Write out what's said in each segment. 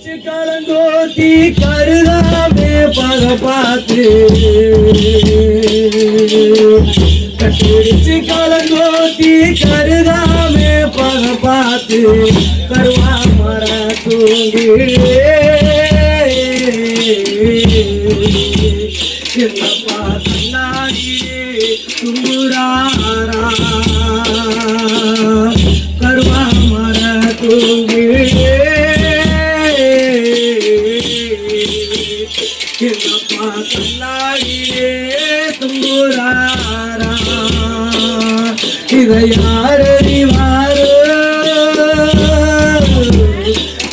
கலங்கோத்தி கருதாமே பக பார்த்து கட்டிடிச்சு கலங்கோத்தி கருதாமே பக பார்த்து கருவா மர தூங்கிடே என்னப்பா கண்ணாடியே துங்குறாரா கருவா மர தூங்கிடே என்னப்பா கண்ணாடியே துங்குறாரா இதை யார் அறிவாரோ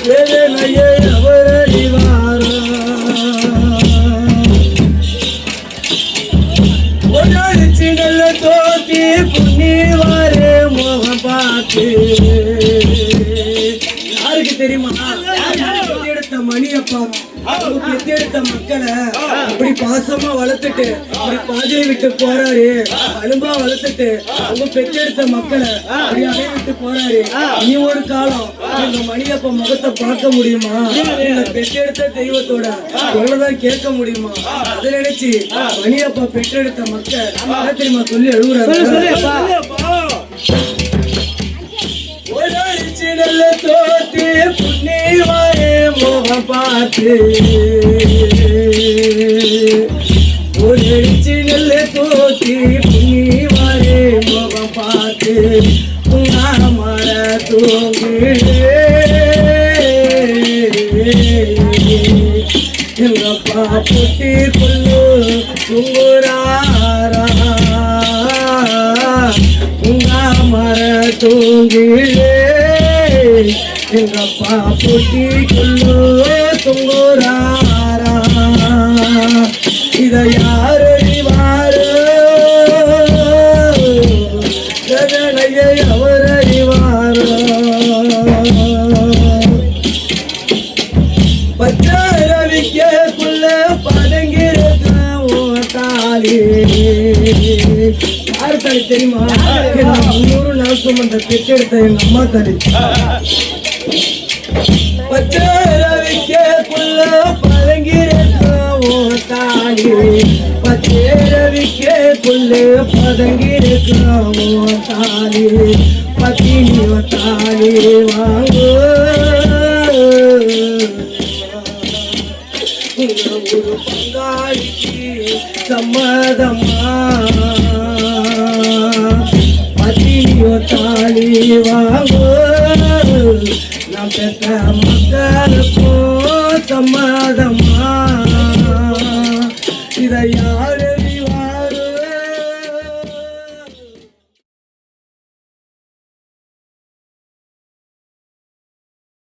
வேதனையை அவர் அறிவாரோ ஒரடிச்சு நல்ல தோத்தி புண்ணிவாரே மோகம் பார்த்து யாருக்கு தெரியுமா எடுத்த மணியப்பா பெத்தெடுத்த மக்களை அப்படி பாசமா வளர்த்துட்டு அப்படி பாதையை விட்டு போறாரு அலும்பா வளர்த்துட்டு அவங்க பெத்தெடுத்த மக்களை அப்படி அடைய விட்டு போறாரு இனி ஒரு காலம் இந்த மணியப்பா முகத்தை பார்க்க முடியுமா இந்த பெத்தெடுத்த தெய்வத்தோட எவ்வளவுதான் கேட்க முடியுமா அதை நினைச்சு மணியப்பா பெற்றெடுத்த மக்கள் தெரியுமா சொல்லி அழுகுறாரு நல்ல தோத்தி புண்ணிவாரே மோகம் பார்த்து ஒரு நல்ல தோத்தி புண்ணிவாரே மோகம் பார்த்து மர தூங்கிடே எங்கப்பா பொட்டி கொள்ளு துங்குறாரா மர தூங்கிடே எங்கப்பா பொட்டி கொள்ளு துங்குறாரா இதை யார் அறிவாரோ கதனையை அவர் அறிவாரோ பச்சரவிக்குள்ள பதங்கிருக்க தாலி யாரு தாலி தெரியுமா 300 நாள் சுமந்த பெற்றெடுத்த எங்க அம்மா தாலி பச்சரவிக்குள்ள பதங்கிருக்க தாலி பச்சரவிக்குள்ள பதங்கிருக்க தாலி பத்தினி தாலி வாங்கோ ஒரு பங்காளிக்கு சம்மதமா பத்தினியோ தாலி வாங்கோ நாம் பெற்ற மக்களுக்கும் சம்மதமா இதை யாரு